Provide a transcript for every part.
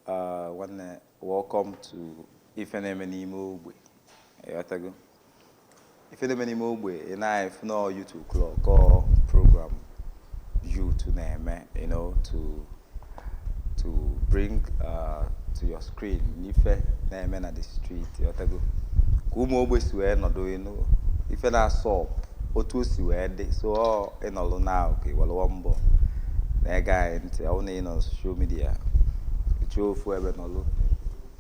welcome to Na-eme Ogbe. Na-eme Ogbe, and I have no YouTube clock or program you to Na-eme, to bring to your screen. If Na-eme na the street, Kumo Ogbe siwe no do if na soap otu siwe de so enolo na okay wombo na guy nti awon na social media show for ebe no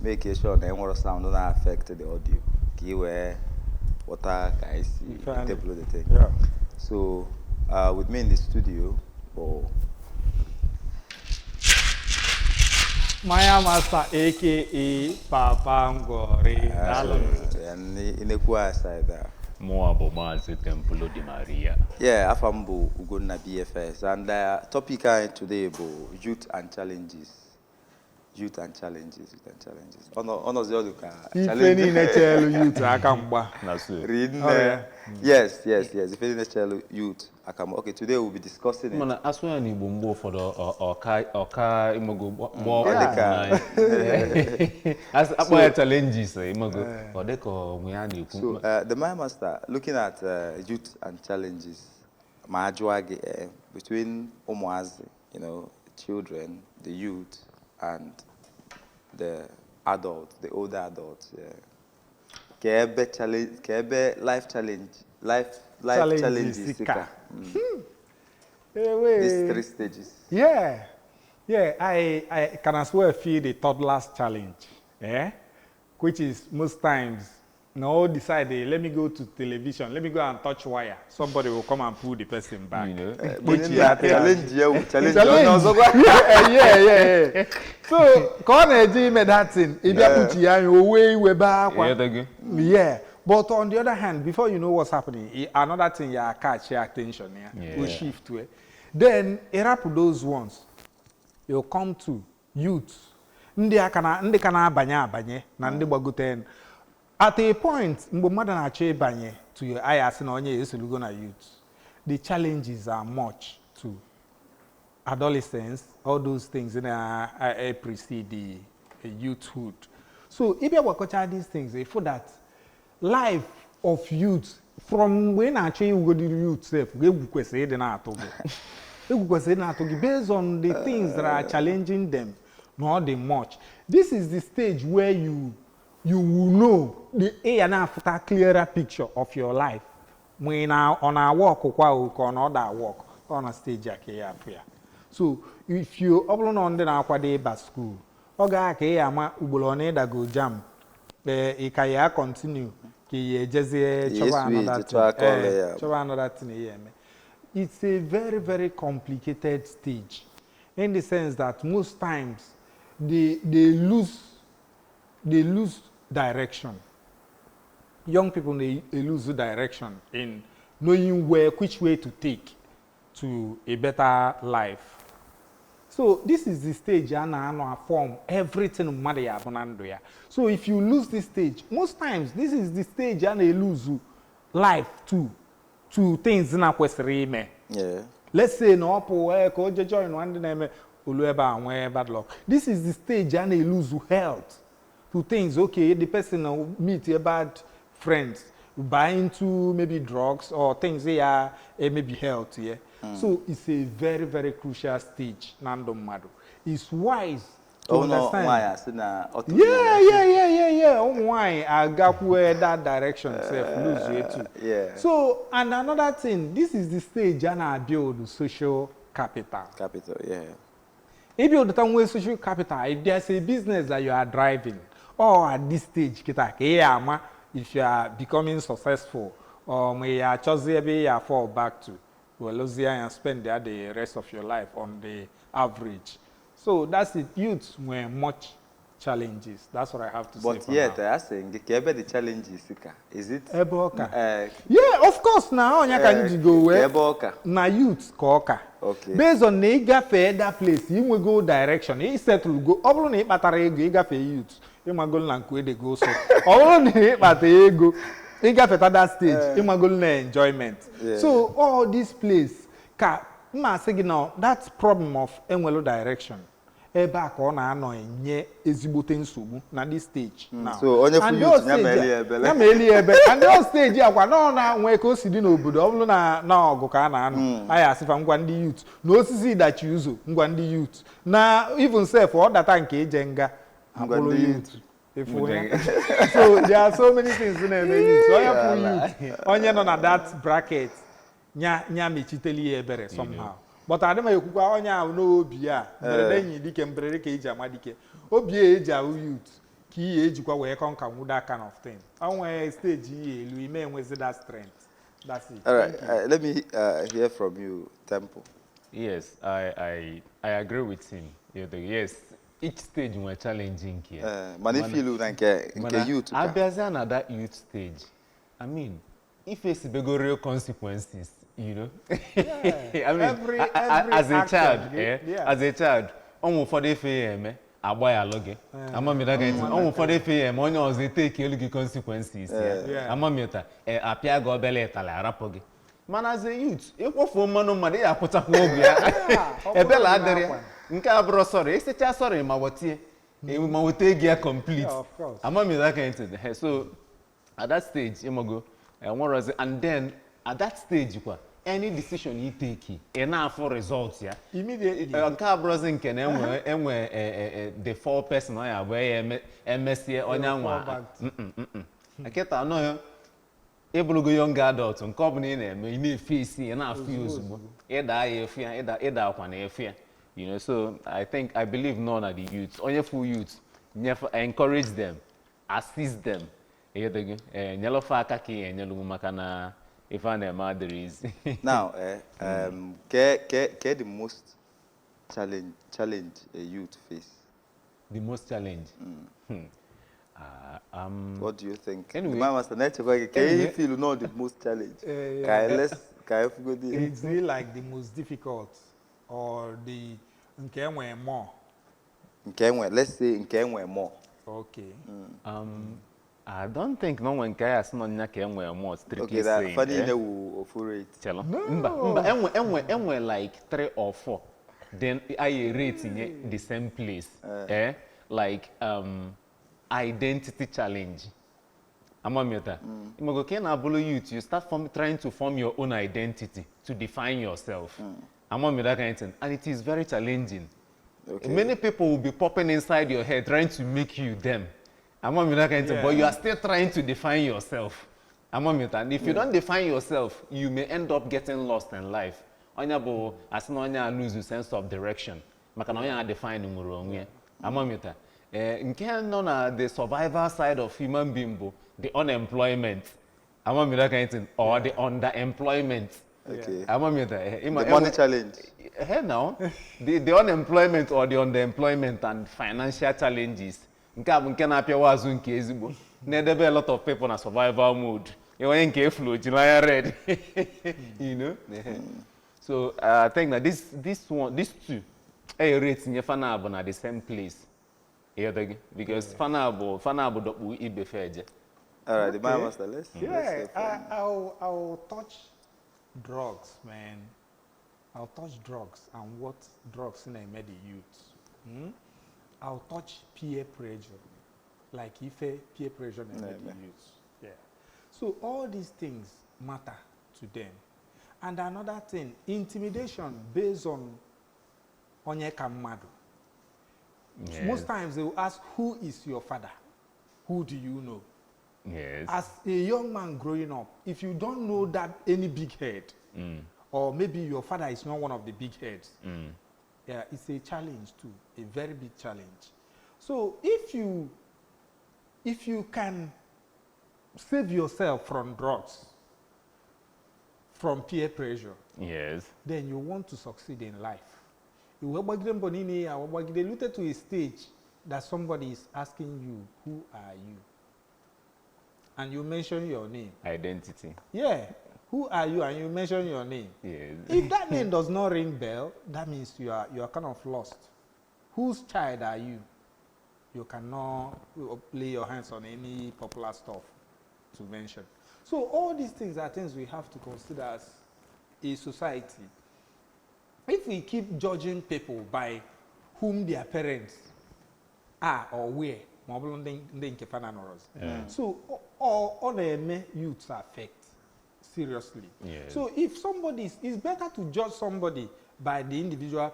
make sure na enwero sound na affect the audio ki we water guys table the thing. Yeah. So with me in the studio for Maya Master aka Papa Ngori. And in the choir side there. Moabo Mazi Templo di Maria. Yeah, Afambo Ugonna BFS. And topic today about youth and challenges. Youth and challenges. Ono zioduka challenge. If any youth akamba. Yes. If any youth akamba. Okay, today we'll be discussing it. Mana aswa ni bumbo for the oka imogo more as about challenges imogo odeko muyani. So the my master looking at youth and challenges majwage between omoazi, children, the youth and the adults, the older adults. Kebe life challenges. These 3 stages. Yeah. I can as well feel the toddler's challenge. Which is most times no decide let me go to television, let me go and touch wire. Somebody will come and pull the person back. Challenge. Yeah. So come made that thing. If you put your way back. Yeah. But on the other hand, before you know what's happening, another thing you catch your attention. Will shift to it. Then those ones, you'll come to youth. Ndị kana abanye na ndị gbaguten. At a point, mgbe mmadụ na-achọ ịbanye to your eye asị na onye esolugo na youth. The challenges are much to adolescence, all those things that precede the youthhood. So if you work out these things, you feel that life of youth from when actually you go to the youth self, based on the things that are challenging them, not the much. This is the stage where you will know a clearer picture of your life. When on a walk or on other walk on a stage so if you upload on the aqua school, oga ke ama ubulone da go jam ikaya continue ki jeze choba another thing. It's a very, very complicated stage in the sense that most times they lose direction. Young people they lose direction in knowing which way to take to a better life. So this is the stage and form everything Maria Bonandoya. So if you lose this stage, most times this is the stage and they lose life too. To things in a question. Yeah. Let's say no ko join one name ulueba bad luck. This is the stage and they lose health. To things, okay, the person will meet a bad friends, buy into maybe drugs or things they are maybe health, yeah. So it's a very, very crucial stage, Nando Mado. It's wise to understand. Yeah. Why I got where that direction lose you too. Yeah. So and another thing, this is the stage and I build social capital. Yeah. If you build social capital, if there's a business that you are driving, or at this stage, if you are becoming successful, or you are choosing fall back to, and spend there the rest of your life on the average. So that's it. Youth were much challenges. That's what I have to say. But yet, I think the challenges is it? Yeah, of course. Now you can go where na youth koka. Okay. Based on the that place, you will go direction. He settle go. Oblo ne batare go youth. You might go and they go so. Oblo ne batare go. You got at that stage. You might go enjoyment. Yeah. So all this place, now that problem of enwelo direction. ebe a ka ọ na-anọ enye ezigbote nsogbu na this stage now. So onye fu youth nya meli ebe and those stage akwa no na nwe ka o si dị n'obodo ọ bụrụ na ọgụ ka a na-anọ anyị asịfa ngwa ndị youth na osisi dachi ụzọ ngwa ndị youth na even self ọ data nke eje nga akpụrụ youth. So there are so many things na-eme youth. Onye fu youth onye nọ na that bracket nya mechiteli ebere somehow. But adịma ekwukwa onye ahụ n'obi a mberede enyi dike mberede ka eji ama dike obi eji ahụ youth ka ihe ejikwa wee conquer that kind of thing. Onwe stage ihe elu ime enwezi that strength. That's it. All right, let me hear from you, Temple. Yes, I agree with him. Yes, each stage we're challenging here. Man, if you look like youth, Abia na that youth stage. I mean, if it's real consequences. You know, yeah. I mean, every as a child, as a child, almost for the FM, I buy a log. I'm a meta. Almost for the FM, only as they take your consequences. I'm a meta. A pia go belly tala rapogi. Man, as a youth, if what for man on money, I put a home. A bella there. Nka bro, sorry, it's a child sorry, my what here. My would take gear complete. Of course. I'm a meta. So at that stage, and then at that stage, any decision you take, enough for results, yeah. Immediately. Car browsing can the 4 person I have where MSC on young. I can't know able to go young adults on company name, you need face and I feel fear. You know, so I believe none of the youths, only full youths, never encourage them, assist them. Yellow Fakaki and Yellow Makana. If I know there is. Now, the most challenge a youth face? The most challenge? What do you think? Anyway, you feel you know the most challenge? It's really like the most difficult or the more. Let's say more. Okay. I don't think no one cares no nyake more strictly saying. Okay, that funny no like 3 or 4. Then I rate in the same place. Like identity challenge. Amameta. Youth, you start trying to form your own identity to define yourself. Amameta, and it is very challenging. Okay. Many people will be popping inside your head trying to make you them. But you are still trying to define yourself. And if you don't define yourself, you may end up getting lost in life. As no one lose your sense of direction. Makanoya define the survival side of human being, the unemployment, or the underemployment. Okay. The money challenge. Now, the unemployment or the underemployment and financial challenges. There are a lot of people in survival mode. You know, you know. So I think that these two rates in Fanabo are the same place. Because Fanabo will be fair. All right, the man was the list. Yeah, I'll touch drugs, man. I'll touch drugs and what drugs in the youth. I'll touch peer pressure, like if peer pressure in the youth. Yeah. So all these things matter to them. And another thing, intimidation based on Onyekamadu. Yes. Most times they will ask, who is your father? Who do you know? Yes. As a young man growing up, if you don't know that any big head, or maybe your father is not one of the big heads, yeah, it's a challenge too, a very big challenge. So if you can save yourself from drugs, from peer pressure, yes, then you want to succeed in life. You will alluded to a stage that somebody is asking you, who are you? And you mention your name. Identity. Yeah. Who are you? And you mention your name. Yes. If that name does not ring bell, that means you are kind of lost. Whose child are you? You cannot lay your hands on any popular stuff to mention. So all these things are things we have to consider as a society. If we keep judging people by whom their parents are or were. So all the youths affect seriously. Yes. So if somebody it's better to judge somebody by the individual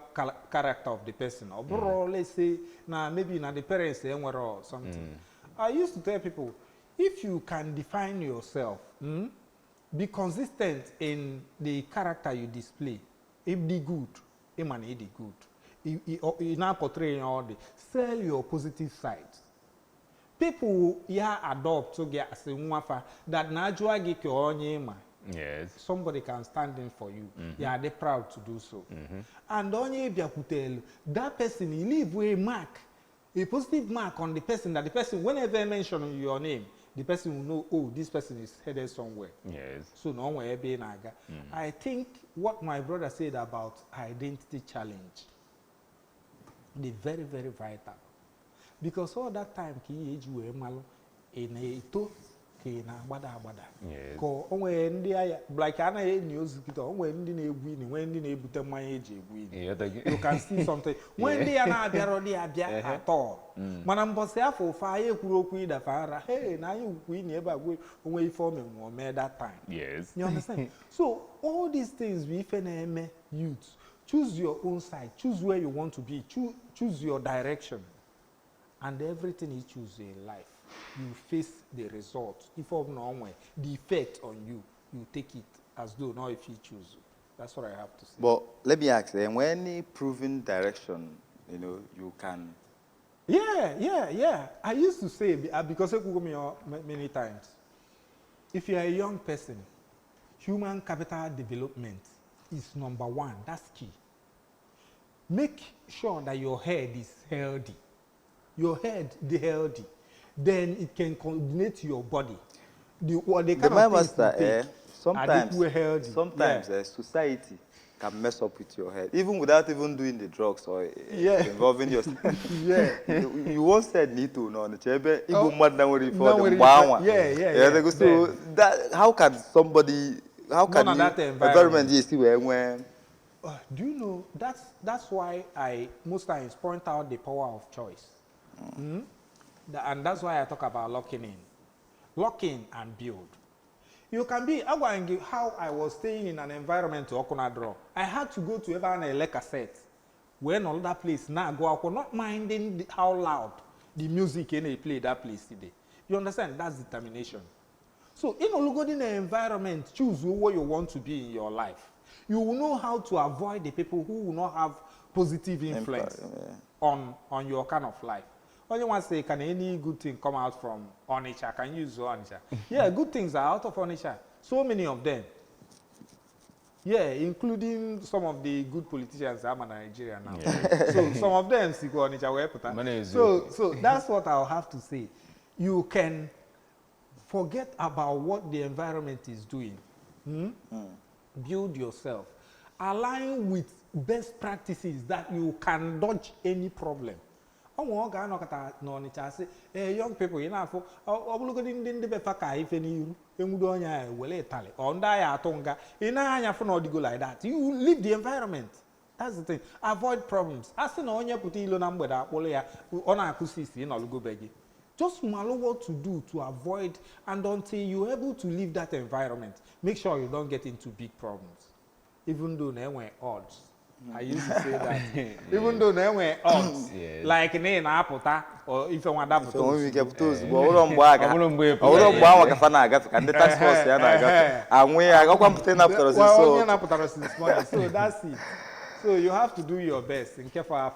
character of the person. Or let's say now maybe now the parents or something. I used to tell people, if you can define yourself, be consistent in the character you display. If the good, it man the good. You now portray all the sell your positive sides. People adopt so get as a that naturally get your own. Yes. Somebody can stand in for you. They're proud to do so. And only if you could tell that person, you leave a mark, a positive mark on the person, that the person, whenever I mention your name, the person will know, oh, this person is headed somewhere. Yes. So no one be naga. I think what my brother said about identity challenge, they very, very vital. Because all that time ki age we malo in a to ki na agbada. Yes. Ko onwe ndi aya like ana news kita onwe ndi na egwu ni when ndi na ebute mmanya eji egwu ni. You can see something when they are na abia odi abia at all. Mana mbosi afọ fa aye kwuru okwu ida fara hey na aye ukwu ni ebe agwe onwe ife ome mo me that time. Yes. You understand? So all these things we ife na eme youth, choose your own side, choose where you want to be, choose your direction. And everything you choose in life, you face the result. If the effect on you, you take it as though now if you choose. That's what I have to say. But let me ask, when any proven direction, you can. Yeah. I used to say, because I could me many times, if you're a young person, human capital development is number one. That's key. Make sure that your head is healthy. Your head the healthy, then it can coordinate your body. The kind of things you take, sometimes society can mess up with your head, even without even doing the drugs or involving yourself. You once said need to know even more than what so that how can somebody environment when do you know that's why I most times point out the power of choice. And that's why I talk about locking and build. You can be how I was staying in an environment to Okunadro. I had to go to a cassette when all that place now go out, not minding how loud the music in a play that place today. You understand? That's determination. So in an environment, choose what you want to be in your life. You will know how to avoid the people who will not have positive influence on your kind of life. Only one say, can any good thing come out from Onitsha? Can you use Onitsha? Yeah, good things are out of Onitsha. So many of them. Yeah, including some of the good politicians I'm in Nigeria now. Yeah. So some of them see Onitsha. So that's what I'll have to say. You can forget about what the environment is doing. Build yourself. Align with best practices that you can dodge any problem. Young people, you know, like that. You leave the environment. That's the thing. Avoid problems. Just know what to do to avoid, and until you're able to leave that environment, make sure you don't get into big problems. Even though there were odds. I used to say that. Even though there were odds. Like in Apota, or if you want that, so that's it. So you have to do your best. In case for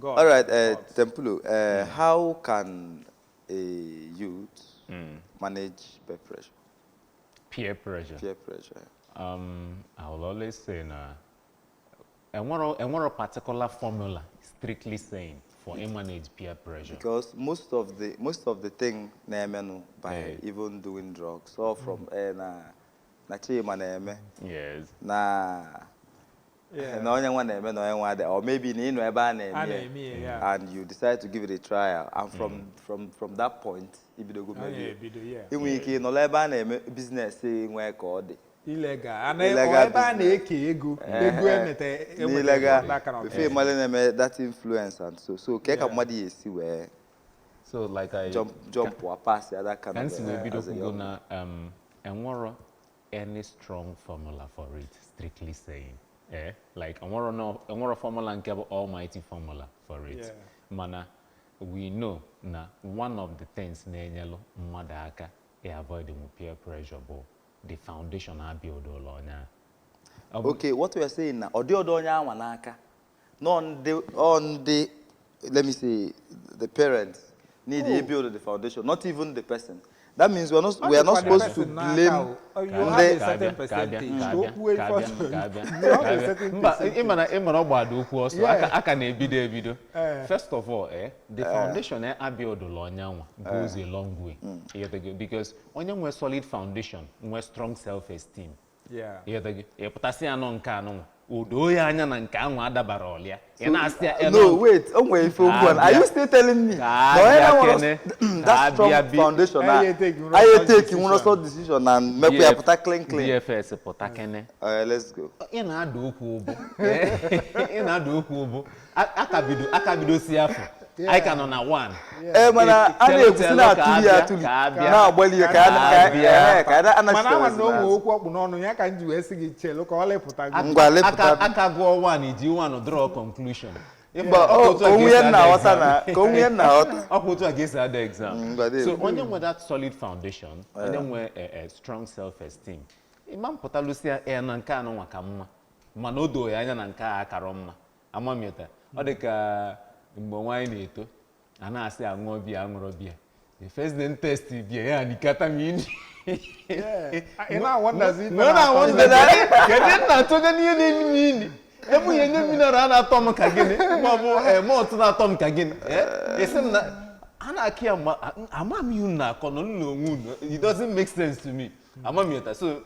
God. All right, Tempulo, how can a youth manage peer pressure? Peer pressure. Peer pressure. I will always say and what a particular formula strictly saying for manage peer pressure. Because most of the thing Na-eme by even doing drugs, all from Na-eme. Yes. Or maybe and you decide to give it a trial, and from that point, business saying where illegal and ebe a na-eke ego emete illegal that kind of before male that influence and so keka mmadụ esi wee so like I jump or pass that kind of we be go na enworo any strong formula for it, strictly saying. Like enworo formula nke bụ almighty formula for it. Mana we know na one of the things na-enyelu mmadụ aka avoid peer pressure bụ the foundation build ụlọ ọnya. Okay, what we are saying now, odi onya anwa n'aka. On the let me say the parents need to build the foundation, not even the person. That means we are not supposed to blame you have a certain percentage. First of all, the foundation build goes a long way. Because when you have a solid foundation, you have strong self-esteem. No, wait. Are you still telling me? That strong foundation. I take one of those decision and make we put a clean. DFS potakene. Let's go. Akabido siafu. I can on a one. Mana ane kusina atuli. Na abali mana no okwu no no ya ka nji esigi chelo ka ole puta. Aka go one iji one draw conclusion. Onwe na hota. Oputu against the exam. So onye with that solid foundation, onye with a strong self-esteem. Imam potalusia na nke anu nwaka mma. Mana odo ya anya na nke akaro mma. Amamiota. O de ka mgbe nwanyị na-eto a na-asị aṅụọ biya aṅụrọ biya the first day test biya ya nikata m ini kedụ na-atụje n'ihe na-emi ini ebu ya nye mineral na-atọ m ka gịnị maọbụ mọtụ na-atọ m ka gịnị esi m na a na-akị ya ama m ihu na-akọ nọ n'onwe unu it doesn't make sense to me amamiota so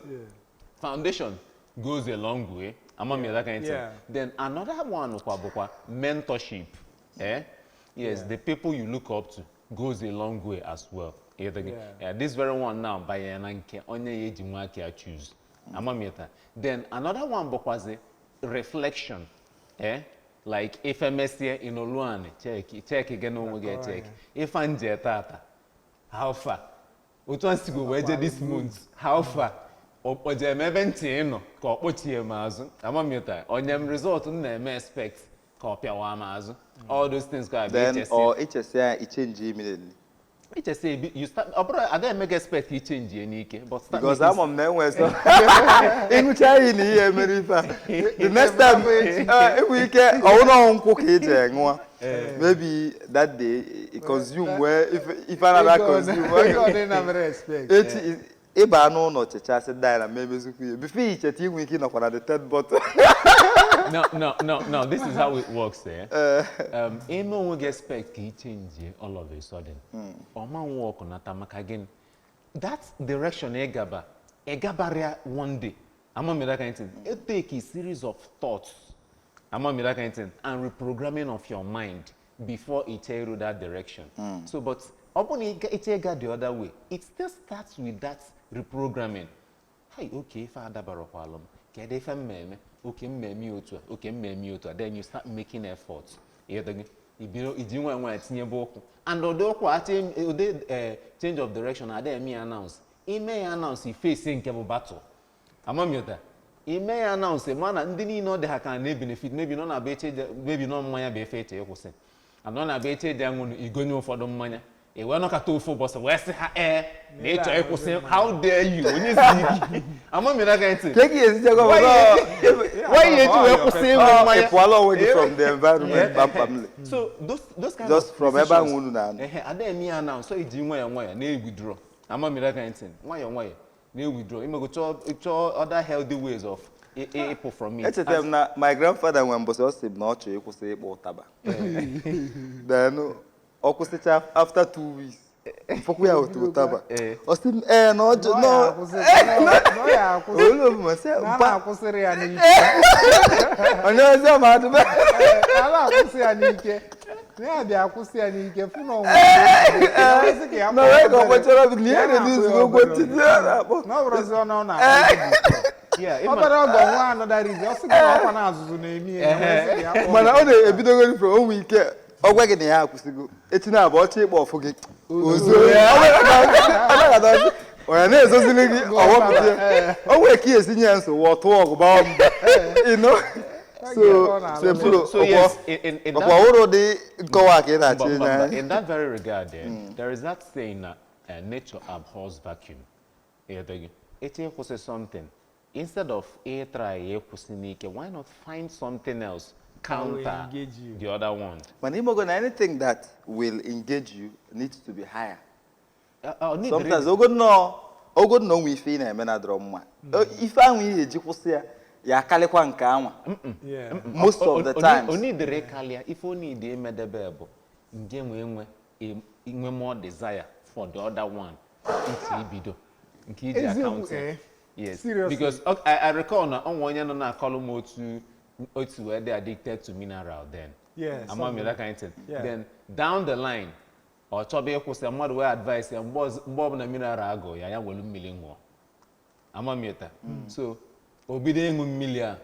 foundation goes a long way amamiota kind of thing. Then another one kwa mentorship. Yes, the people you look up to goes a long way as well. This very one now by Yananke onye yeji mwaki I choose. Amamieta. Then another one was a reflection. Like if I mess here in Oluane, check again no get check. If I'm tata, how far? What wants to go where this month? How far? Oje mebenti no ko pochie mazu. Amamieta. Onyem result na expect. All those things got then HSA. Or HSA it change immediately. HSA you start I don't make expect it change but because I'm on them where so in which I in here the next time if we can cook it maybe that day it consume where if another consume Eba no checha said that and maybe before each team we can on the third bottle. No. This is how it works there. Emo we expect to change all of a sudden. Oman walk on Atamak again. That direction Egaba one day. Among me that kind of thing. It take a series of thoughts. Among me that kind of thing. And reprogramming of your mind before it tell you that direction. So but upon it the other way. It still starts with that reprogramming. Hey, okay, Father Barokwalum. If I'm okay, then you start making efforts. And although change of direction, I may announce. He may announce he facing cable battle. He may announce a man and didn't know they can benefit, maybe not abated, maybe not money be fate. I'm not abated, they're going to for the money. We're not at all for boss. Where's how dare you? I'm not going to why you from the environment family. So those kind just of from now. So it's withdraw. I'm not going to why withdraw. You go other healthy ways of people from me. My grandfather when was not say then after 2 weeks, we are to Taba. Austin, no, no, Yeah, ọ bịara ọgọ nwa another reason ọ sị gị na ọkwa na-azụzụ na-emi ya mana ọ na-ebidogori from onwe ike ọgwa gị na ya akwụsịgo echi na abụ ọchị ịkpọ ọfụ gị ozo ya onye na-ezozili gị ọwọpụta o nwere ka esi nye nsogbu ọtụ ọgụ gbawa mba so yes, in that very regard, there is that saying that nature abhors vacuum. It equals something. Instead of try, why not find something else counter the other one? But anything that will engage you needs to be higher. Sometimes, no, we feel a man if I will ya kalikwa nke anwa most of the times only the rekalia if only the medebebo nje nwe more desire for the other one into ibido nke iji account yes seriously? Because I recall na onye no na column otu where they addicted to mineral then yes am I that kind of thing then down the line or chobe ekwusa mmadụ we advice ya mgbe na mineral ago ya welu mmili nwo am I so obido enwu mmili a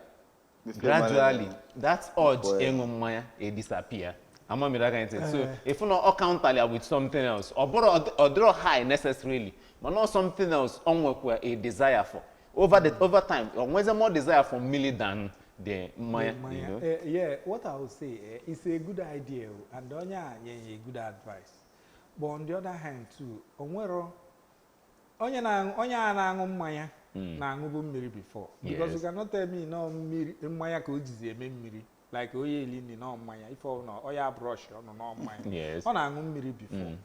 gradually that urge enwu mmanya disappear am I that kind of thing so if you not counter with something else or draw high necessarily but not something else onwekwa a desire for over time or when there more desire for mmili than the mmanya you know yeah what I would say is a good idea and onya a good advice but on the other hand too onwero onya na-aṅụ mmanya na-aṅụbu mmiri before because you cannot tell me no mmanya ka o jizi eme mmiri like oye elini no mmanya if no oya brush no mmanya ọ na-aṅụ mmiri before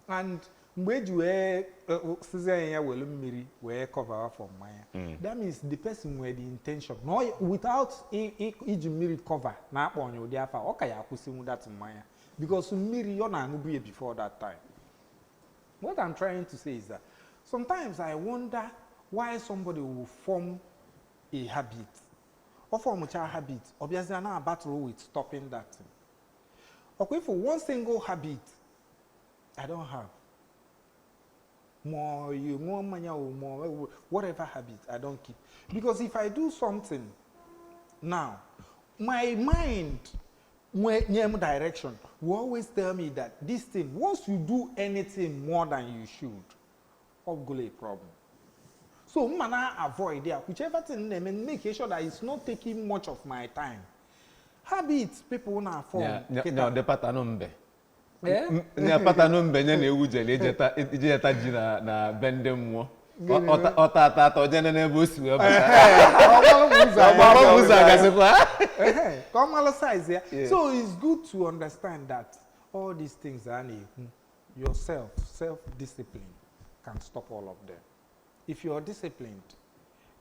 and mgbe eji wee sizie ya welu mmiri wee cover for mmanya that means the person with the intention no without iji mmiri cover na akpọ onye ụdị afa ọ ka ya akwụsịnwu that mmanya because mmiri ọ na-aṅụbu ya before that time. What I'm trying to say is that sometimes I wonder why somebody will form a habit or form a child habit. Obviously, I'm not battle with stopping that thing. Okay, for one single habit, I don't have. More money or more, whatever habit, I don't keep. Because if I do something now, my mind, near direction, will always tell me that this thing, once you do anything more than you should, of a problem. So, I avoid that. Whichever thing, and make sure that it's not taking much of my time. Habits, people now form. No, the pattern the pattern na-ewu jele ejeta ji na bende mmụọ ọta ojene na ebe o si wee so it's good to understand that all these things are self-discipline can stop all of them. If you are disciplined,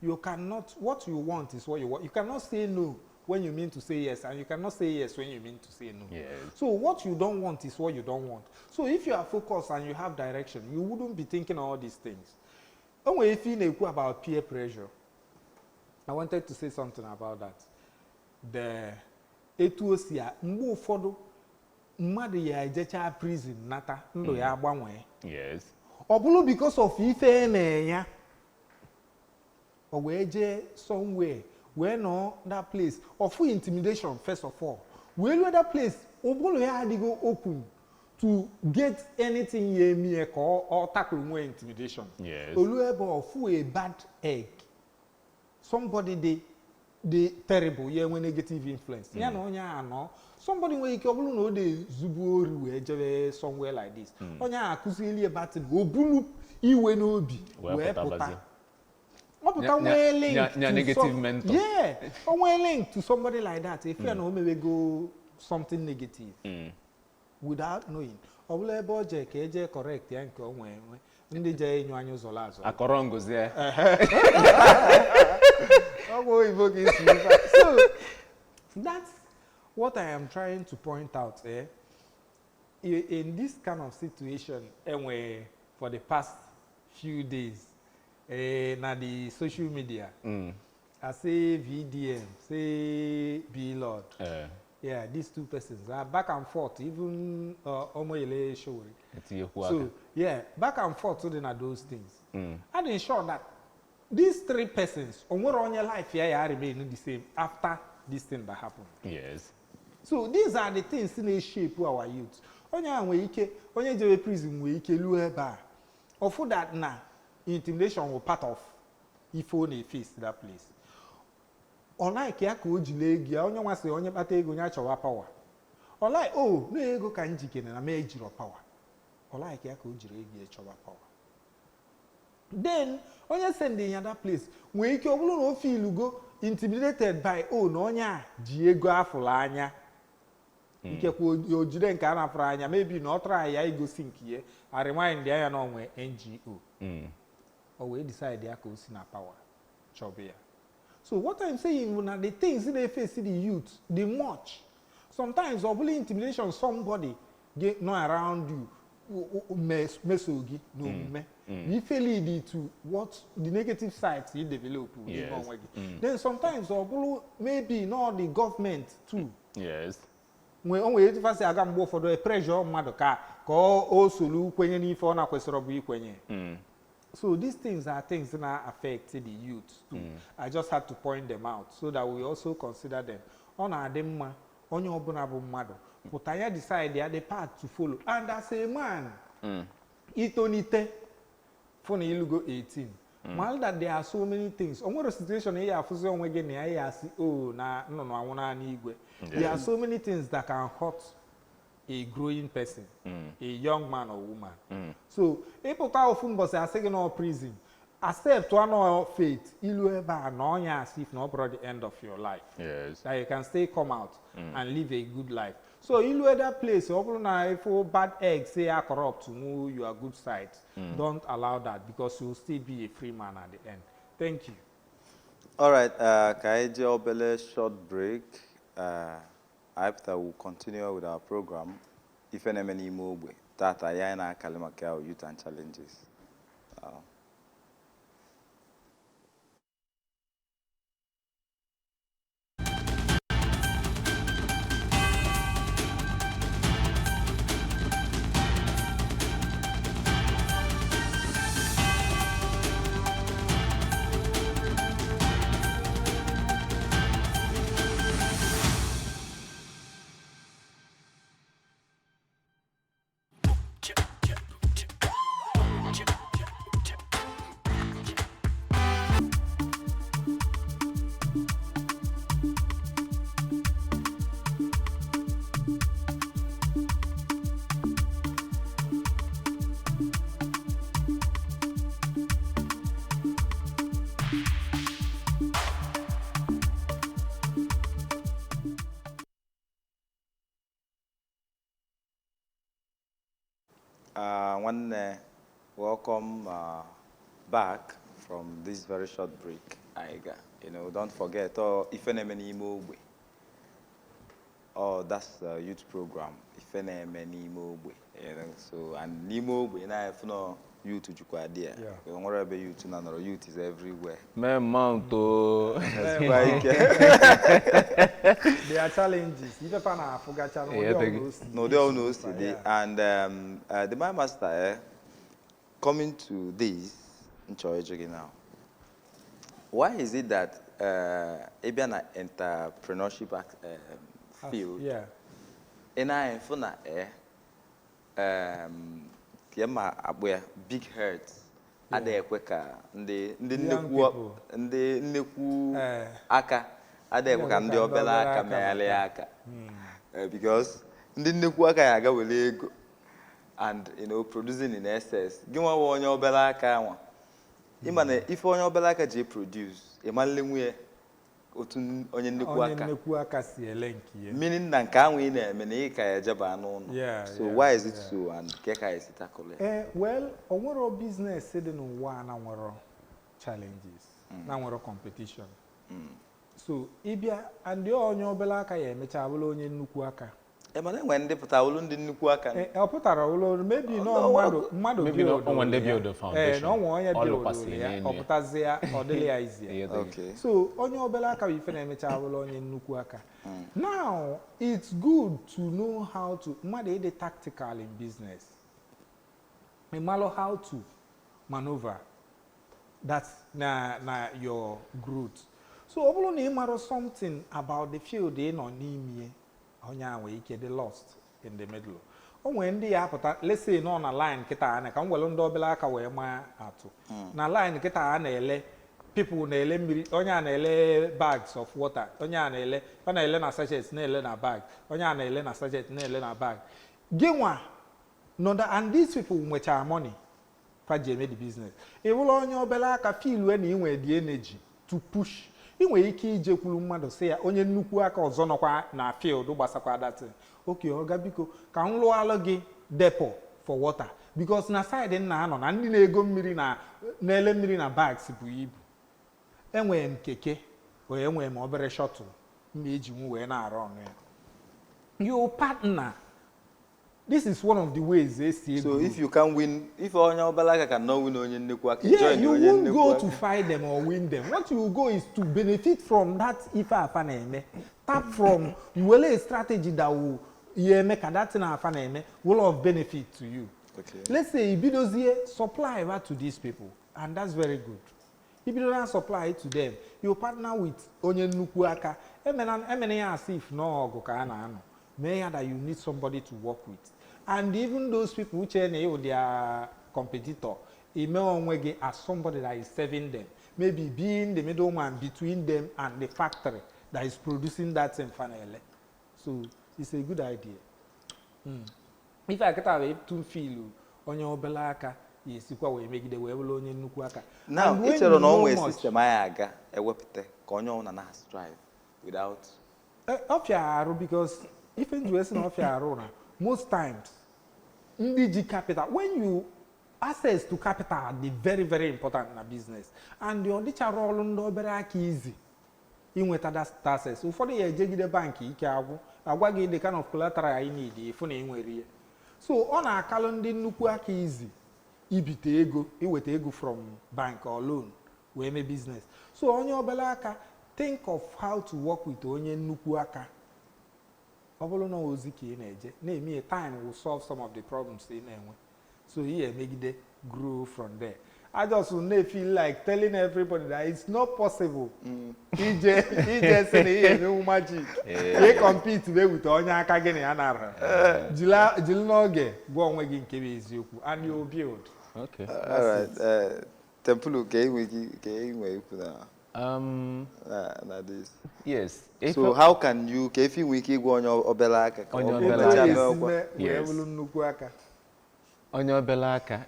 you cannot, what you want is what you want. You cannot say no when you mean to say yes, and you cannot say yes when you mean to say no. Yes. So what you don't want is what you don't want. So if you are focused and you have direction, you wouldn't be thinking all these things. When if you know about peer pressure, I wanted to say something about that. The etuosia mbo fodo mmadu ya ejecha prison nata ndo ya agbanwe. Yes. Obulu because of ife na-enya. Or we eje somewhere where no that place or full intimidation first of all. Where that place obulu ya go open to get anything ye me or tackle more intimidation. Yes. Oluebo full a bad egg. Somebody they terrible yeah when negative influence. Yeah no nya no. Somebody when you obulu no dey zubuori we eje somewhere like this. Onya akuzili about obulu iwe no obi we puta. Negative mentor. Yeah, I link to somebody like that. If you know, maybe go something negative without knowing. Obule boje keje correct yanko onwe. Ndi je inyo anyo zolazo. Akorongo zia. So that's what I am trying to point out. In this kind of situation, anyway, for the past few days. Na the social media, I say VDM, say B-Lord. Yeah, these two persons are back and forth, even Omoyele Shori. So, yeah, back and forth, so then are those things. And ensure that these three persons, on your life, yeah, remain the same after this thing that happened. Yes. So these are the things in a shape our youth. Onye jewe prison we ike lue ba. Or for that na intimidation will part of if only face that place. Unlike ya ka o jile ego ya onye nwasị onye kpata ego nya chọwa power. Unlike oh no ego ka njike na me ejiro power. Unlike ya ka o jire ego ya chọwa power. Then onye sending ya that place we ike obulu no feel go intimidated by oh no onye a ji ego afụla anya. Ike kwa ojide nke a na-afụrụ anya maybe na ọ try ya igosi nke ya I remind ya na onwe NGO. Or we decide ya ka o si na power chọbụ ya. So what I'm saying is the things they face the youth, the much. Sometimes obuli intimidation somebody get no around you mesogi no me. If it lead to what the negative sides you develop. Yes. Then sometimes obulu maybe not the government too. Yes. When only if I say I got for the pressure mmadụ ka o solu kwenye n'ife ọ na-kwesịrị bụ ikwenye. So these things are things that affect the youth too. I just had to point them out so that we also consider them. On ademma, onye ọbụla bụ mmadụ, pụta ya decide ya the path to follow. And as a man, itonite for na ilugo 18. While that there are so many things. Onwere situation here afuzi onwe gị na ya asi oh na no anwụna n'igwe. There are so many things that can hurt a growing person, a young man or woman. So, people tell often but say saying no prison. Accept one or faith, ilu eba no as if no brought the end of your life. Yes. That you can still come out and live a good life. So ilu that place, if bad eggs say are corrupt to move your good side, don't allow that because you'll still be a free man at the end. Thank you. All right, Kaiji Obele, short break. After we'll continue with our program. If any more Ogbe, that I am Kalimaka youth and challenges. Welcome back from this very short break. Don't forget, if any more Ogbe. Oh, that's the youth program. If any more Ogbe. So and Nimo Ogbe, now if no youth to Jukwadia. Wherever youth na youth is everywhere. Manto. There are challenges. Even I forgot challenges. No, they all know today. And the my master coming to this in charge again now. Why is it that an entrepreneurship field? Yeah. And I funa big herds. Ade kweka ndị nnekwu aka ade kweka ndị obele aka meghali aka because ndị nnekwu aka ya aga wele ego and producing in excess gịnwa onye obele aka anwa ịma na ife onye obele aka ji produce ịmanle nwe otu onye nnekwu aka si ele nke ya meaning na nke anwa ị na-eme na ị ka ya jeba n'ụlọ so why is it so and ke ka esi tackle well onwere business dị n'ụwa na nwere challenges na nwere competition so ịbịa and onye obele aka ya emecha bụrụ onye nnukwu aka mana enwe ndị pụtara ụlọ ndị nnukwu aka ọ pụtara ụlọ maybe no mmadụ maybe no one dey build the foundation no one onye build ya ọ pụtazie ya ọ dịrị ya easy so onye obele aka bụ ife na-emecha bụrụ onye nnukwu aka now it's good to know how to mmadụ ịdị tactical in business ịmalụ how to maneuver That's your growth. So obolo na something about the field they no n'ime onya we ike dey lost in the middle. Onwe ndị ya apụta, let's say no na line kita na ka nwelu ndị obele aka wee ma atụ. Na line kita na-ele people na-ele mmiri, onye na-ele bags of water, onye na-ele na sachet na-ele na bag, onye na-ele na sachet na-ele na bag. Ginwa no that, and these people nwecha money for the business. E wụlọ onye obele aka feel when you nwere the energy to push. I nwere ike ije kwuru mmadụ sị ya onye nnukwu aka ọzọ nọkwa na field gbasakwa that. Okay, oga biko ka m lụọalụ gị depot for water because na side nna anọ na ndị na-ego mmiri na-ele mmiri na bags bụ ibu. Enwere m keke wee enwere m obere shuttle mma eji nwu wee na-arụ ọnụ ya. Your partner, this is one of the ways they see. So if you can win, if onye obelaka cannot win onye nnekwu aka, yeah, you won't go to fight them or win them. What you go is to benefit from that ife afa na-eme. Tap from you will a strategy that will make that thing afa na-eme will of benefit to you. Okay. Let's say Ibidozie supply that to these people, and that's very good. If you don't supply it to them, you partner with onye nnukwu aka. Emene as if no go ka na ano. May that you need somebody to work with. And even those people which are their competitor, it as somebody that is serving them. Maybe being the middleman between them and the factory that is producing that same finally. So it's a good idea. If I get away to feel on your belaka, yes, you make the way onye nnukwu aka. Now, each of the system I aga a wepite konyo na strive without because if you US of most times ndg capital, when you access to capital are very, very important in a business. And the ondicha role ndo obere aka easy inweta that access. Ụfọdụ ya ejegide bank ike agwa gị the kind of collateral you need if na enwere ya. So ọ na-akalụ ndị nnukwu aka easy ibite ego, iweta ego from bank or loan wee mee business. So onye obere aka, think of how to work with onye nnukwu aka. Obolo no ozi ka ị na-eje na-eme a time will solve some of the problems ị na-enwe. So here megide grow from there. I just will feel like telling everybody that it's not possible. Ije say na ihe magic. We compete with onye aka gị na ya nara. Jili n'oge gwa onwe gị nke bụ eziokwu and you build. Okay. All right. Tempulu ka enwe ikwu na this. Yes. So how can you if you wiki go on your obelaka? Onye obelaka onye obelaka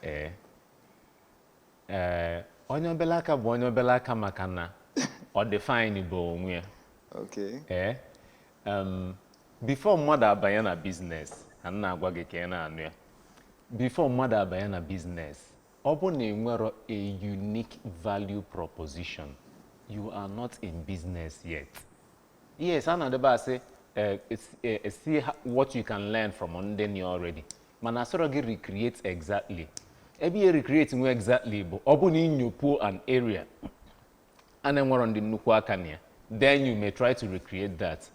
bụ onye obelaka maka na ọ define bụ onwe ya. Okay. Before mmadụ abanye na business, na agwa gị ka ị na-anụ ya. Before mmadụ abanye na business, ọ bụ na enwero a unique value proposition, you are not in business yet. Yes, another say see what you can learn from under already. Man, I sort of recreate exactly. Every recreating exactly, but open in your pool an area, and then we're on the Nukwakania. Then you may try to recreate that.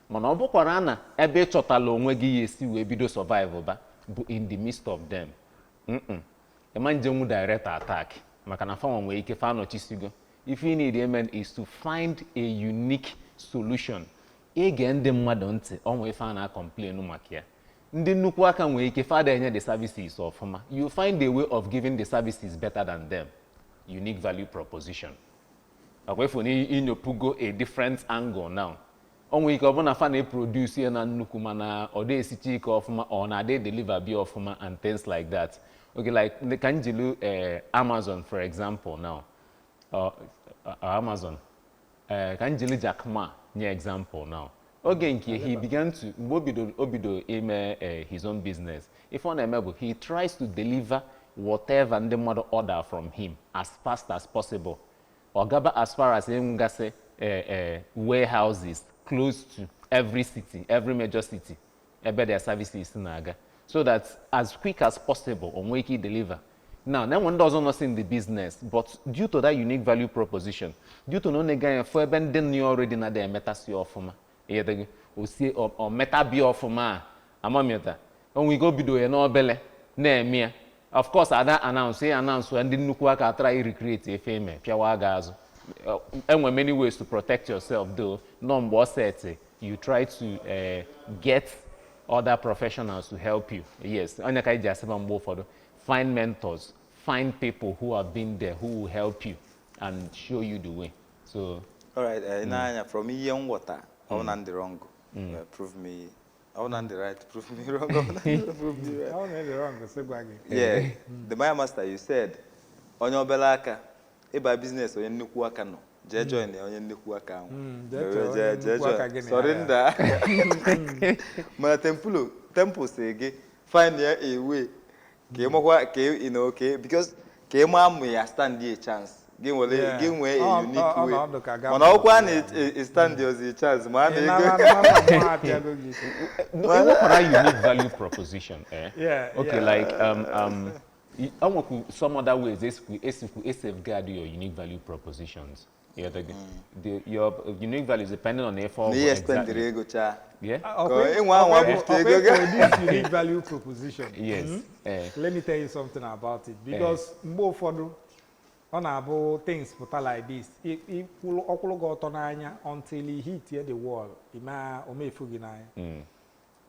Man, obo kwarana ebe chotalo nwegi yesi we bido survival ba, but in the midst of them. A man jemu direct attack. Makana fa we ike fa no chisigo. If you need amen is to find a unique solution. Ege ndị mmadụ ntị onwe ife a na-complain maka ya. Ndị nnukwu aka nwere ike fada enye the services ọfụma. You find a way of giving the services better than them. Unique value proposition. Akwa ifo ni inyopugo a different angle now. Onwe ike ọbụna fa na-produce na nnukwu mana ọ dị esichi ike ọfụma ọ na-adị deliver bi ọfụma and things like that. Okay, like the kanjilu Amazon for example now. Amazon. Kanjilu Jack Ma. Example now. Again, he began to obido his own business. If on a he tries to deliver whatever the mother order from him as fast as possible. Or gaba as far as warehouses close to every city, every major city, about their services in Naga. So that as quick as possible on where he deliver. Now, no one doesn't know in the business, but due to that unique value proposition, due to no negative for then you already know the meta see of forma, or meta be of forma, amameta. When we go bido no bele, Na-eme, of course ada announce ndị nnukwu aka try recreate efe eme pịawa gaazụ enwe many ways to protect yourself though no mgbe set you try to get other professionals to help you. Yes, onye ka iji asịba mgbe ụfọdụ find mentors, find people who have been there who will help you and show you the way. So all right, from here on water, I want the wrong. Prove me. I want the right. Prove me wrong. Prove me right. I want the wrong. Say go again. Yeah, the Maya master, you said on your belaka, eba business or nnukwu aka no. Je join onye nnukwu aka ahụ. Je join. Surrender. Ma temple say again, find a way. Okay, because we stand the chance. Give way a unique way. When all one is stand the chance, man. What are unique value proposition? Yeah. Okay, like some other ways is safeguard your unique value propositions. Yeah, your unique value is depending on effort. Yeah. This unique value proposition. Yes. Let me tell you something about it because more for on about things put like this. If will go to until he hit the wall,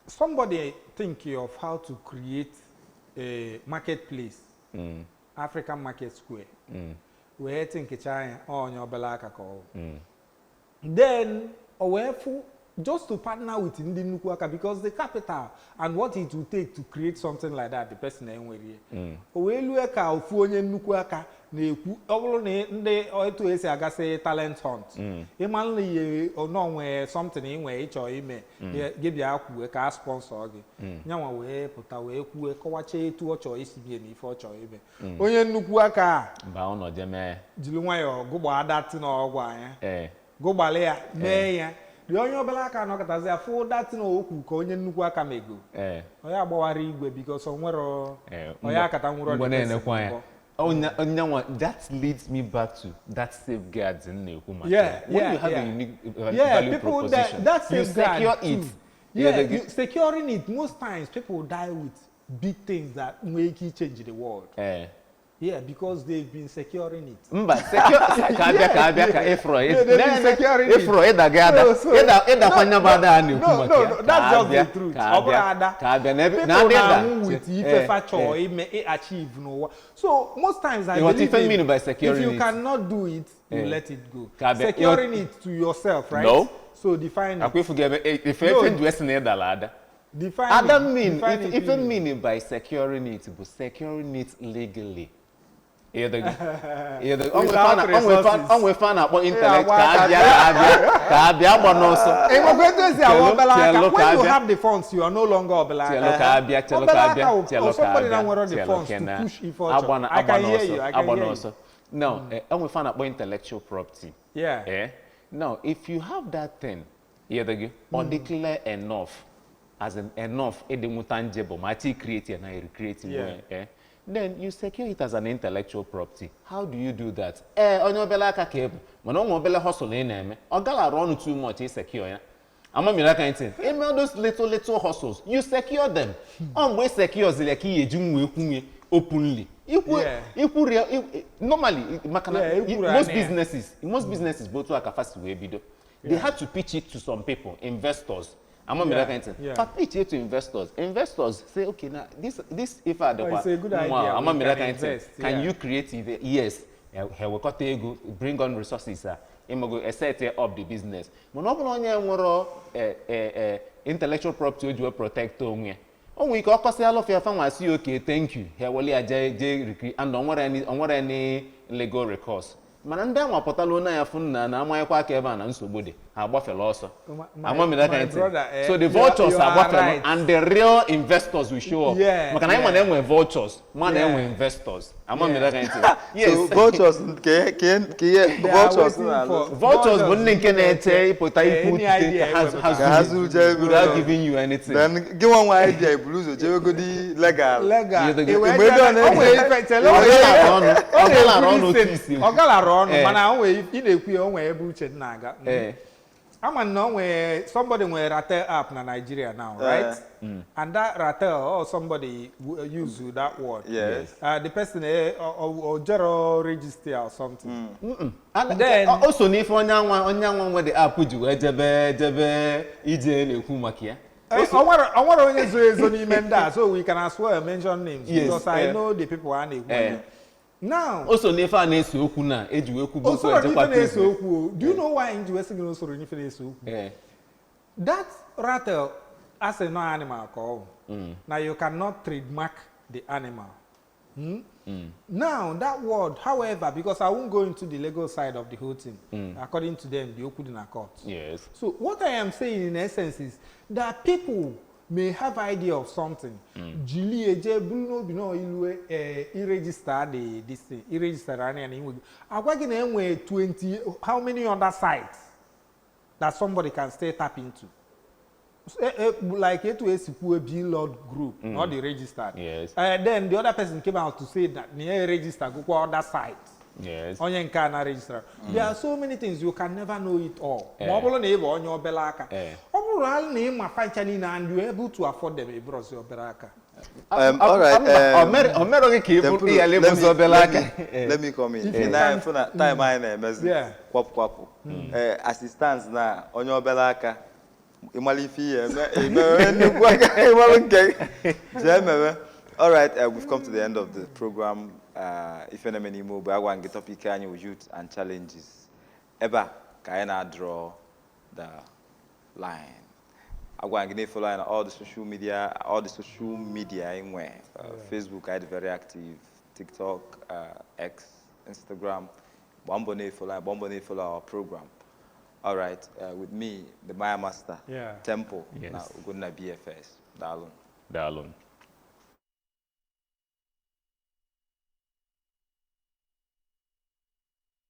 somebody think of how to create a marketplace, African market square. We think China on your belaka call. Then just to partner with Ndi Nukwaka because the capital and what it will take to create something like that, the person anywhere here. Owelueka ofuonye Nukwaka na-ekwu ọbụrụ na ndị otu esi agasi talent hunt. Ịmanụ ye onwe something inwe ịchọ ime gebia akwu ka sponsor gị. Nyanwa wee pụta wee kwuwe kọwacha etu ọ chọọ isi bie na ife ọ chọọ ime. Onye Nukwaka ba ọnọ jeme jiri nwayọ gụgba adati na ọgwụ anya. Gụgbale ya mee ya. The only belaka no katazi afọ that no okwu ka onye nnukwu aka mego. Onye agbawara igwe because onwere onye akata nwụrụ that leads me back to that safeguards in the human. When you have a unique value proposition, that you secure it. You securing it most times people die with big things that make it change the world. Yeah, because they've been securing it. That's just the truth. So most times I believe if you cannot do it, you let it go. Securing it to yourself, right? No. So define it. Define meaning by securing it, but securing it legally. On we fan about intellect. When you have the funds, you are no longer Obelaka. Somebody that wanted the funds to push it forward. I can hear you. I can hear you. No, on we fan about intellectual property. Yeah. Now, if you have that thing, or declare enough, as in enough, tangible, mighty creative and I recreate it. Then you secure it as an intellectual property. How do you do that? On your belaka cable, when on mobile hustle in Na-eme, or gala run too much is secure. I'm a miracle. Email those little hustles. You secure them. We secure the key openly. Normally, most businesses go to a fast way video. They had to pitch it to some people, investors. I'm a miracle. But pitch it to investors. Investors say, okay, now this if I do it's a good idea. I'm a miracle. Can you create it? Yes. Here we got to bring on resources. Set up the business. Intellectual property will protect on we can say all of your family see okay, thank you. Here will and on any legal recourse. Mananda wa potalo na ya funna na amayekwa aka ebe na nsogbu agbafela ọsọ. So the vultures are agbafela and the real investors will show up. Maka na ịma na enwe vultures, ma na enwe investors. Yes. So vultures vultures bụ ndị nke na-eche ịpụta ikwu without giving you anything. Then give one idea bluzo jegodi legal. Ogala run mana onwe ị na-ekwu onwe ebe uche na-aga. I'm know where somebody will Ratel app in Nigeria now, right? And that Ratel or somebody use that word. Yes. The person or general register or something. And then also if onyanwa where the app would you jebe ije na-ekwu maka ya. I want to use so we can as well mention names because I know the people are now also nefa na-ese okwu na eji wee kwubu okwu ejekwa na-ese okwu. Do you know why nji wee sị usoro n'ife na-ese okwu? That rattle as a non-animal call. Now you cannot trademark the animal. Now that word, however, because I won't go into the legal side of the whole thing, according to them, the open in a court. Yes. So what I am saying in essence is that people may have idea of something. Julie eje Bruno bino ilwe register this thing, register and agwagina enwe 20 how many other sites that somebody can still tap into. Like it was a Lord group, not the registered. Yes. Then the other person came out to say that near register go to other sites. Yes. On your can register. There are so many things you can never know it all. Mobile neighbor on your belaka. Overall name my fighting and you're able to afford them across your belaka. All right. Let me come in. Time I kwap. Assistance na on your belaka. All right, we've come to the end of the program. If you're any more, I want to get topic on youth and challenges. Eba, can I draw the line? I want to get follow on all the social media, anywhere. Facebook, I'm very active. TikTok, X, Instagram. Bombone follow our program. All right, with me, the Maya Master, Temple, yes. Now we're going to BFS, Dalun.